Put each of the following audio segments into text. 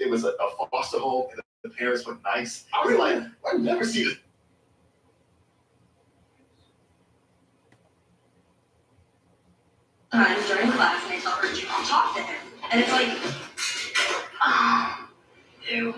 it was a foster home and the parents were nice. I was like, I've never seen it. Times during class, and I tell her to talk to him, and it's like, oh, ew.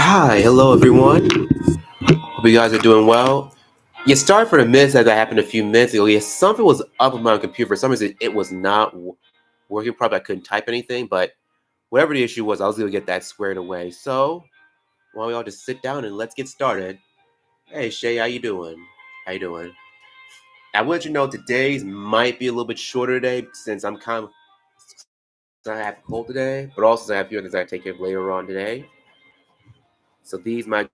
Hi, hello everyone. Hope you guys are doing well. Yeah, sorry for the miss as that happened a few minutes ago. Yeah, something was up with my computer. For some reason, it was not working. Probably I couldn't type anything, but whatever the issue was, I was going to get that squared away. So, why don't we all just sit down and let's get started. Hey, Shay, how you doing? How you doing? I want you to know today's might be a little bit shorter today since I have a cold today, but also I have a few things I take care of later on today. So these might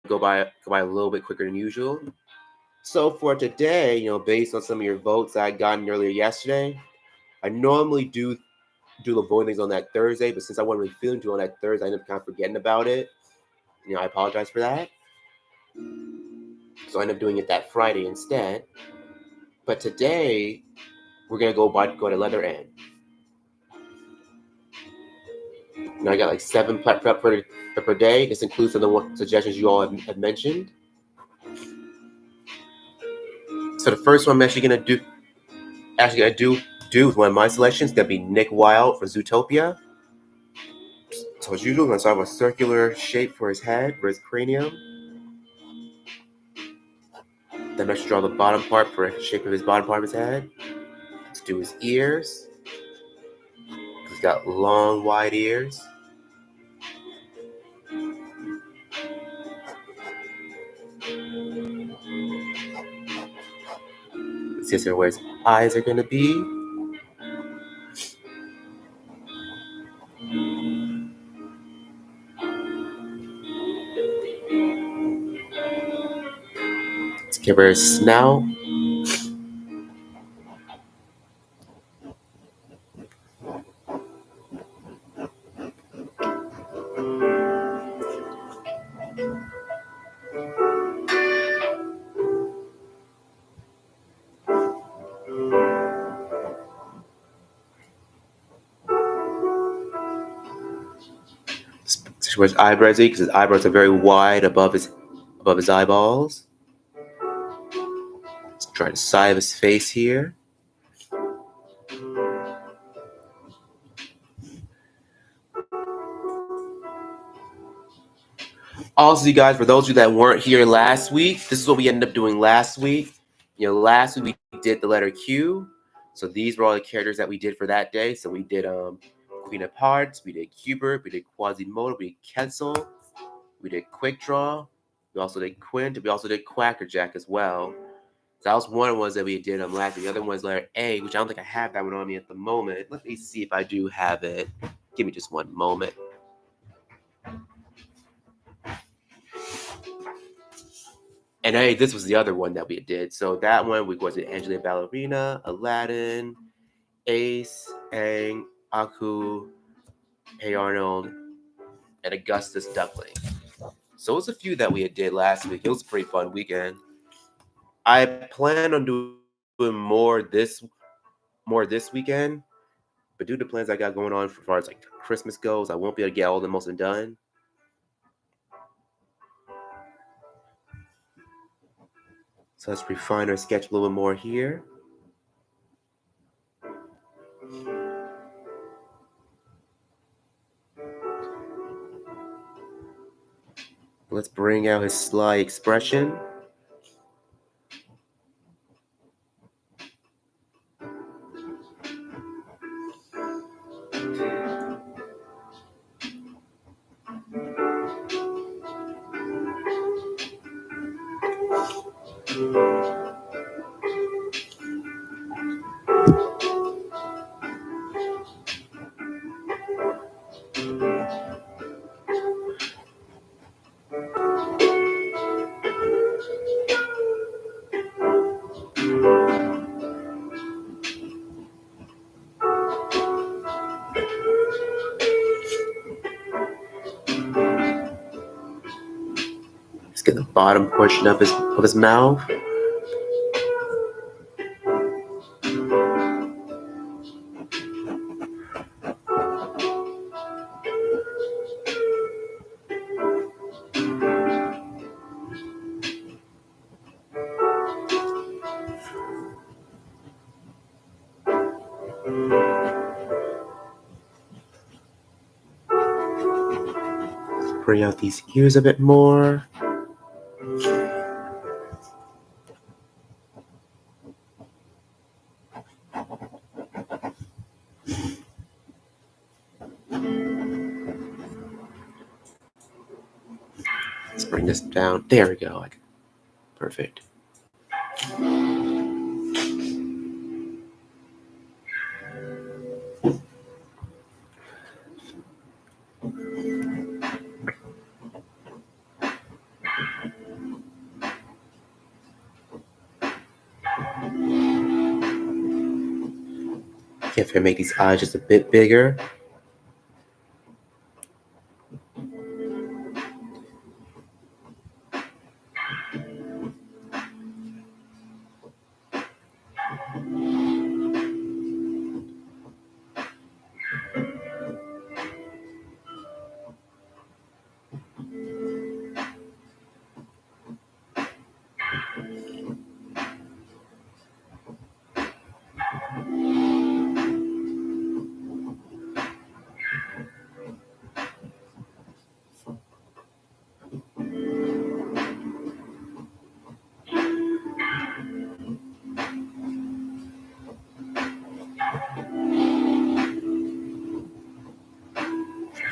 go by a little bit quicker than usual. So for today, based on some of your votes I gotten earlier yesterday, I normally do the voting things on that Thursday, but since I wasn't really feeling to on that Thursday, I ended up kind of forgetting about it. I apologize for that. So I ended up doing it that Friday instead. But today, we're gonna go to letter N. Now I got like 7 prep per day. This includes some of the suggestions you all have mentioned. So the first one I'm actually gonna do with one of my selections. Gonna be Nick Wilde for Zootopia. So as usual, I'm gonna start with a circular shape for his head, for his cranium. Then let's draw the bottom part for the shape of his bottom part of his head. Let's do his ears. He's got long, wide ears. Let's see where his eyes are gonna be. Let's give her a snout. Let's where his eyebrows are, because his eyebrows are very wide above his eyeballs. Let's try the side of his face here. Also, you guys, for those of you that weren't here last week, this is what we ended up doing last week. Last week we did the letter Q. So these were all the characters that we did for that day. So we did Queen of Hearts, we did Cubert, we did Quasimodo, we did Quetzal, we did Quick Draw, we also did Quint, we also did Quackerjack as well. That was one of the ones that we did last week. The other one was letter A, which I don't think I have that one on me at the moment. Let me see if I do have it. Give me just one moment. And hey, this was the other one that we did. So that one we was Angela Ballerina, Aladdin, Ace, Aang, Aku, Hey Arnold, and Augustus Duckling. So it was a few that we did last week. It was a pretty fun weekend. I plan on doing more this weekend, but due to plans I got going on as far as like Christmas goes, I won't be able to get all the most of them done. So let's refine our sketch a little bit more here. Let's bring out his sly expression. Let's get the bottom portion of his mouth. Bring out these ears a bit more. Let's bring this down. There we go. Perfect. If I make these eyes just a bit bigger.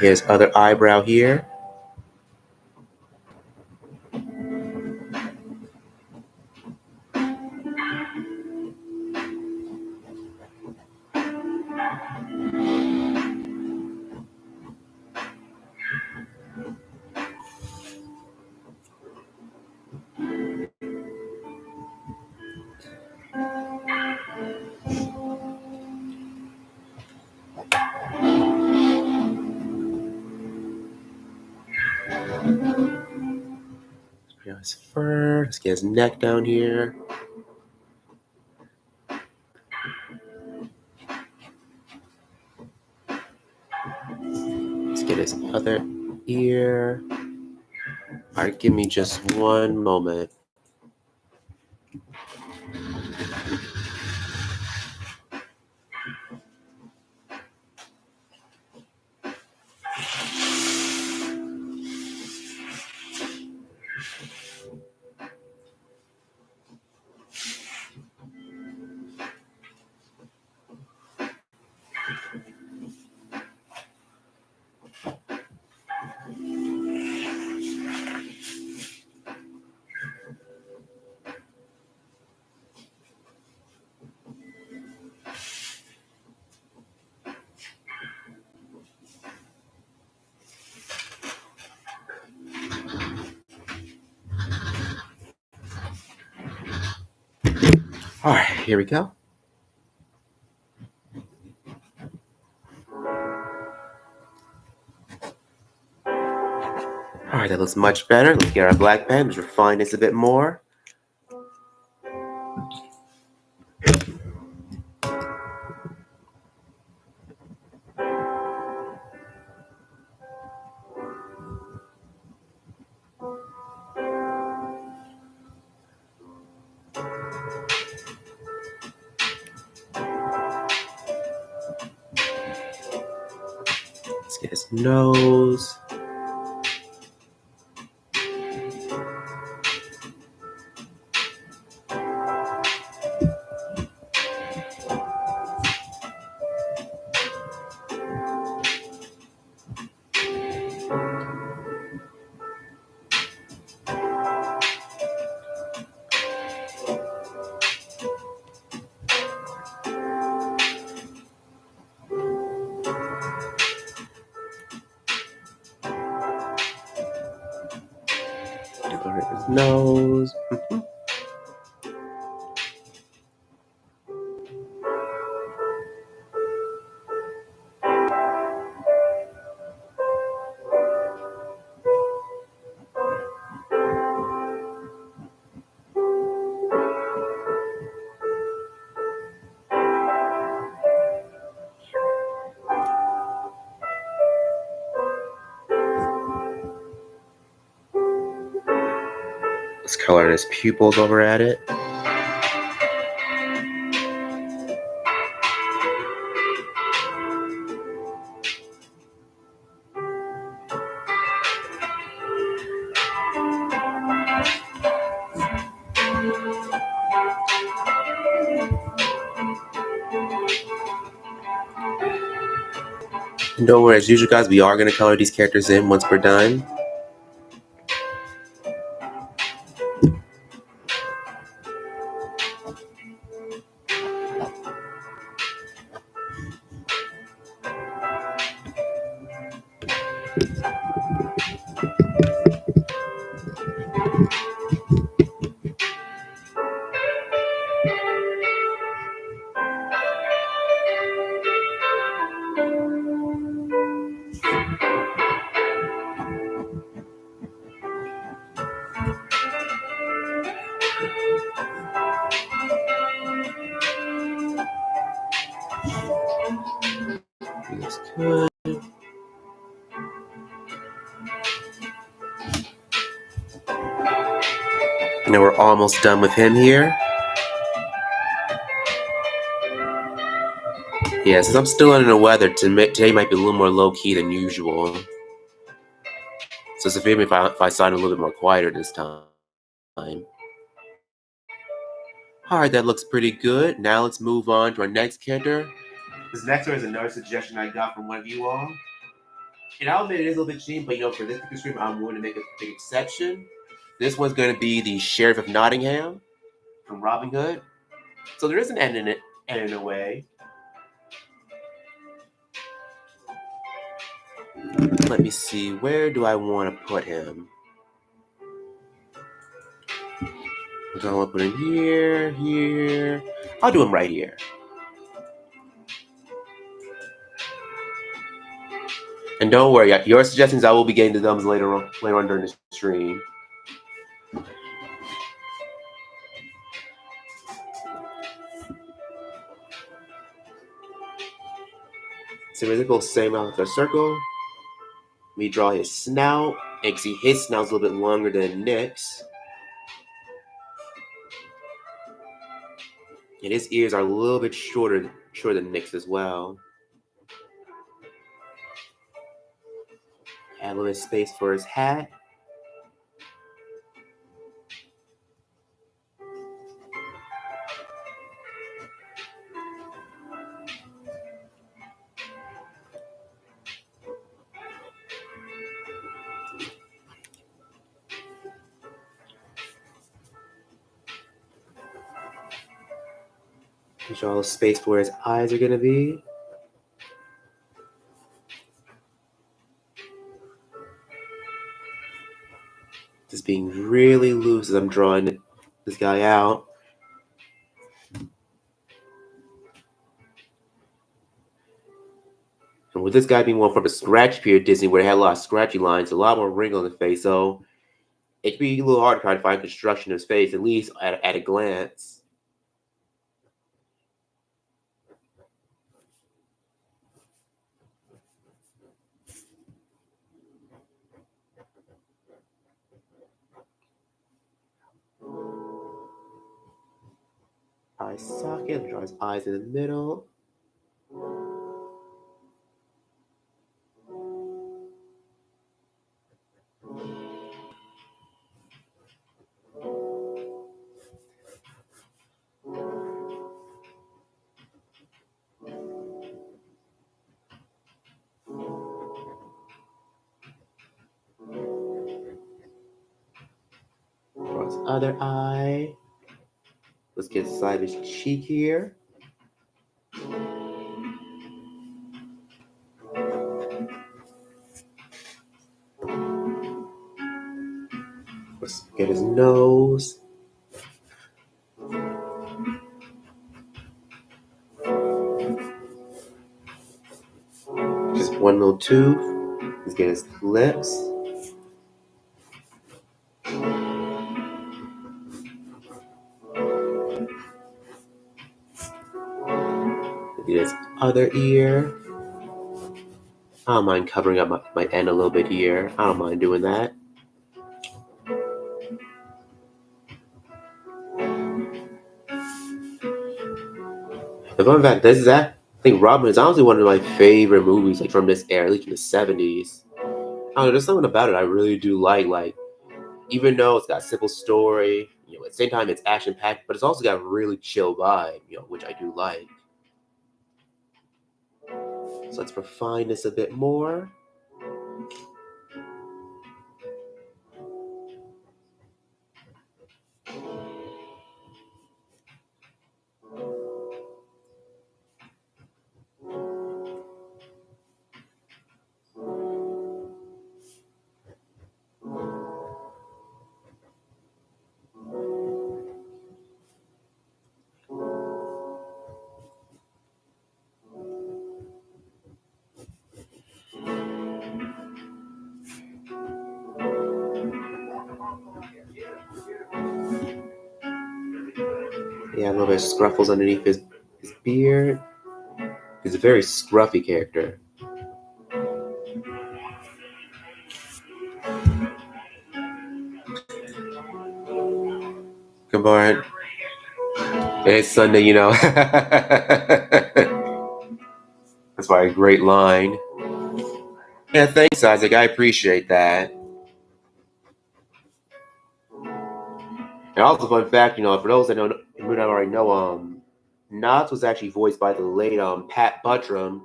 Here's other eyebrow here. His fur. Let's get his neck down here. Let's get his other ear. All right, give me just one moment. All right, here we go. All right, that looks much better. Let's get our black pen. Let's refine this a bit more. Let's get his nose. Decorate his nose. Let's color his pupils over at it. And don't worry, as usual, guys, we are going to color these characters in once we're done. Looks good. And then we're almost done with him here. Yeah, since I'm still under the weather, today might be a little more low-key than usual. So forgive me if I sound a little bit more quieter this time. Alright, that looks pretty good. Now let's move on to our next character. This next one is another suggestion I got from one of you all. And I'll admit it is a little bit cheap, but for this particular stream, I'm willing to make a big exception. This one's going to be the Sheriff of Nottingham from Robin Hood. So there is an end in it, and in a way. Let me see, where do I want to put him? I want to put him here, here. I'll do him right here. And don't worry, your suggestions, I will be getting to them later on during the stream. So we're going to same out with our circle. We draw his snout. And you can see his snout's a little bit longer than Nick's. And his ears are a little bit shorter than Nick's as well. Add a little bit of space for his hat. Draw a little space for where his eyes are going to be. Just being really loose as I'm drawing this guy out. And with this guy being one from a scratch period Disney where they had a lot of scratchy lines, a lot more wrinkles in the face, so it could be a little hard to try to find construction of his face, at least at a glance. Eye socket, draw his eyes in the middle. Draw his other eye. Let's get the side of his cheek here. Let's get his nose. Just one little tooth. Let's get his lips. Get his other ear. I don't mind covering up my end a little bit here. I don't mind doing that. The fun fact, I think Robin is honestly one of my favorite movies, like from this era, at least from the 70s. I don't know, there's something about it I really do like. Like, even though it's got a simple story, at the same time it's action packed, but it's also got a really chill vibe, which I do like. So let's refine this a bit more. Yeah, a little bit of scruffles underneath his beard. He's a very scruffy character. Good morning. It's Sunday, That's why a great line. Yeah, thanks, Isaac. I appreciate that. And also, fun fact, for those that who don't already know, Knots was actually voiced by the late Pat Buttram,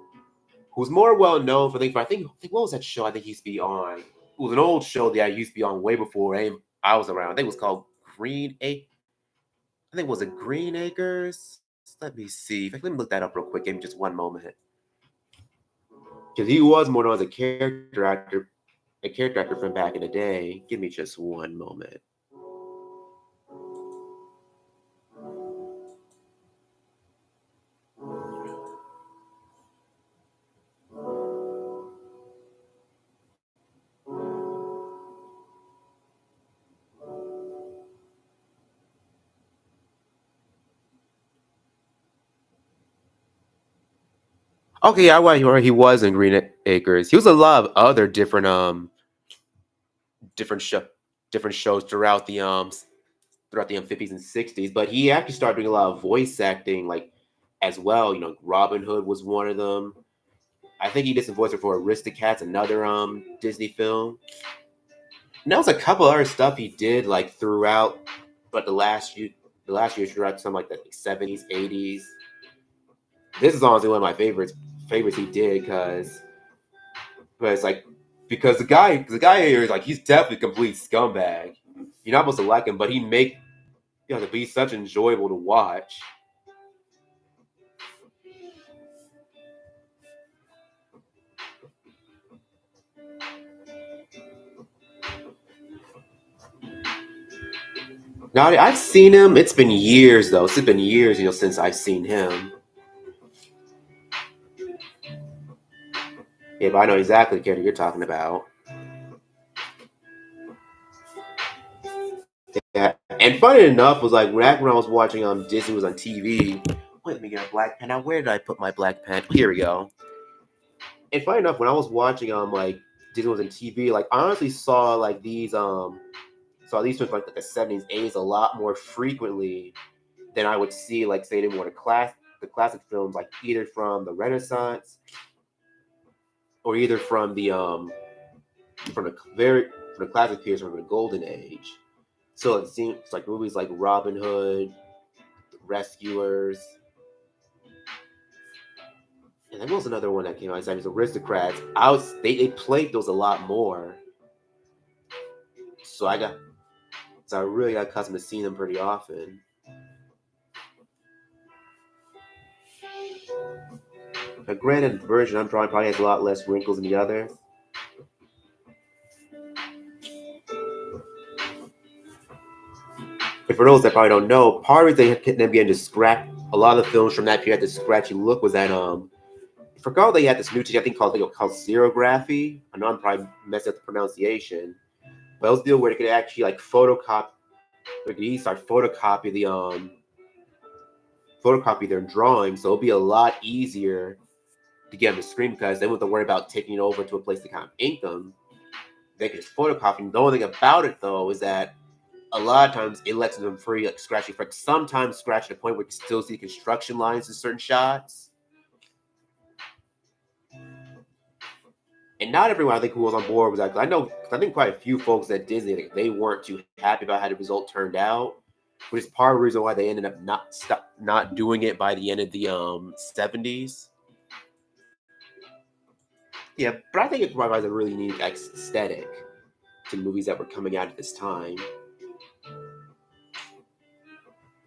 who's more well known for I think what was that show? I think he used to be on. It was an old show that I used to be on way before I was around. I think it was called Green Acres. I think was it Green Acres? Let me see. Let me look that up real quick. Give me just one moment. Because he was more known as a character actor from back in the day. Give me just one moment. Okay, I went where he was in Green Acres. He was a lot of other different shows throughout the 50s and 60s, but he actually started doing a lot of voice acting as well. Robin Hood was one of them. I think he did some voice for Aristocats, another Disney film. And there was a couple other stuff he did throughout, but the last year throughout some the 70s, 80s. This is honestly one of my favorites he did because the guy here is he's definitely a complete scumbag. You're not supposed to like him, but he make to be such enjoyable to watch. Now I've seen him. It's been years though. It's been years, since I've seen him. Yeah, but I know exactly the character you're talking about. Yeah, and funny enough was like back when I was watching Disney was on TV. Wait, let me get a black pen. Now where did I put my black pen? Here we go. And funny enough, when I was watching like Disney was on TV, like I honestly saw like these films like the 70s, 80s a lot more frequently than I would see like say more the classic films like either from the Renaissance or either from the very from the classic periods from the Golden Age. So it seems like movies like Robin Hood, Rescuers, and then what was another one that came out? It was Aristocrats. They played those a lot more. So I really got accustomed to seeing them pretty often. Now, granted, the version I'm drawing probably has a lot less wrinkles than the other. But for those that probably don't know, part of it they began to scratch a lot of the films from that period had this scratchy look was that I forgot they had this new technique called xerography. I know I'm probably messing up the pronunciation, but it was the deal where they could actually like photocopy their drawings, so it'll be a lot easier to get on the screen because they wouldn't have to worry about taking it over to a place to kind of ink them. They could just photocopy them. The only thing about it though is that a lot of times it lets them free like scratchy effects. Sometimes scratch to the point where you can still see construction lines in certain shots. And not everyone I think who was on board was like I think quite a few folks at Disney they weren't too happy about how the result turned out, which is part of the reason why they ended up not doing it by the end of the 70s. Yeah, but I think it provides a really unique aesthetic to movies that were coming out at this time.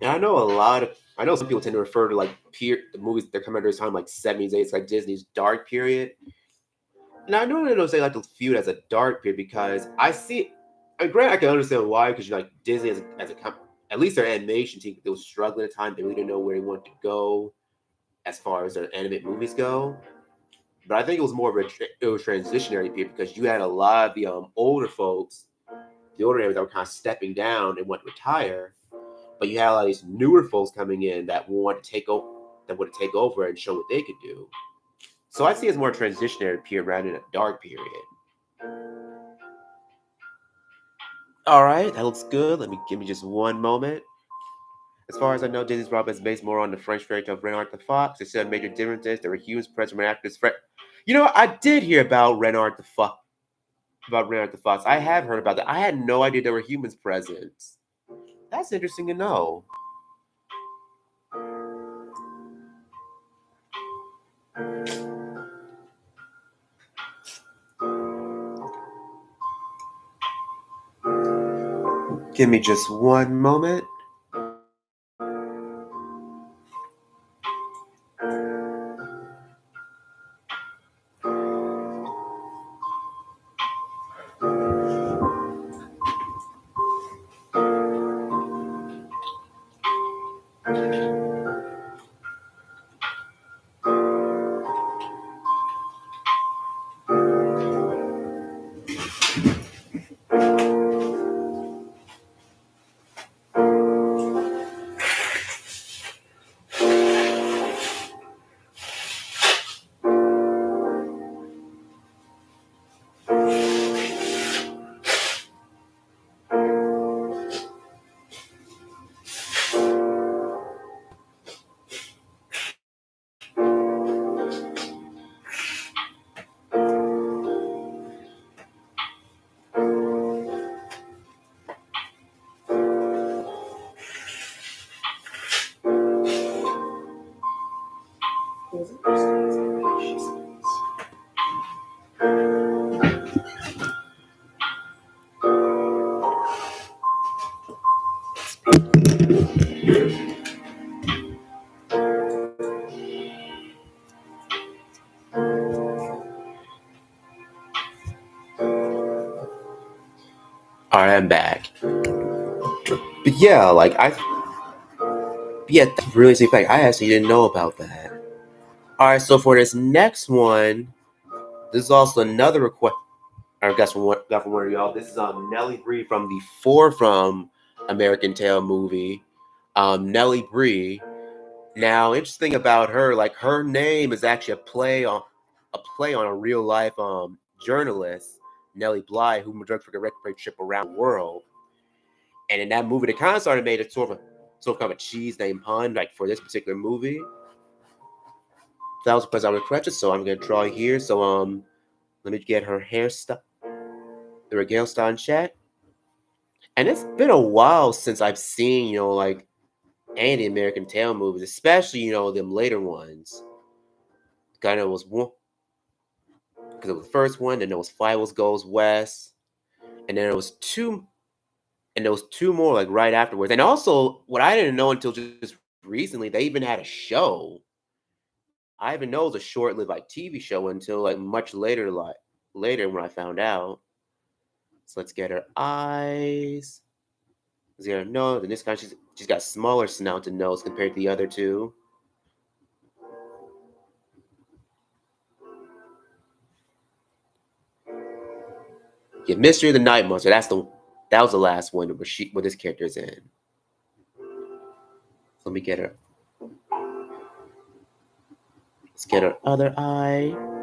And I know some people tend to refer to like the movies that are coming out at this time like 70s, 80s, like Disney's dark period. And I know they don't say like to view it as a dark period because I see. I grant I can understand why because like Disney at least their animation team they was struggling at the time. They really didn't know where they wanted to go as far as their animated movies go. But I think it was more of it was transitionary period because you had a lot of the older folks, the older areas that were kind of stepping down and want to retire. But you had a lot of these newer folks coming in that want to take over, and show what they could do. So I see it as more transitionary period rather than a dark period. All right, that looks good. Give me just one moment. As far as I know, Disney's Rob is based more on the French fairy tale of Renard the Fox. They said major differences. There were humans present when actors. You know, I did hear about Renard the Fox. About Renard the Fox, I have heard about that. I had no idea there were humans present. That's interesting to know. Give me just one moment. All right, I'm back. But yeah, that's really interesting fact. I actually didn't know about that. All right, so for this next one, This is also another request I got from one of y'all. This is Nelly Brie from the from American Tail movie. Nelly Brie. Now, interesting about her, like her name is actually a play on a real life journalist, Nelly Bly, who worked for the record trip around the world. And in that movie, they kind of started made it sort of kind of a cheese name pun, like for this particular movie. So that was the place I requested, so I'm gonna draw here. So let me get her hairstyle, the regale style in chat. And it's been a while since I've seen, like any of the American Tail movies, especially, them later ones. Kind of was one because it was the first one, then there was Files Goes West, and then there was two more like right afterwards. And also, what I didn't know until just recently, they even had a show. I even know it was a short-lived like TV show until like much later, later when I found out. So let's get her eyes. Let's get her nose. And this guy, she's got smaller snout and nose compared to the other two. Yeah, Mystery of the Night Monster. That was the last one where this character's in. Let me get her. Let's get her other eye.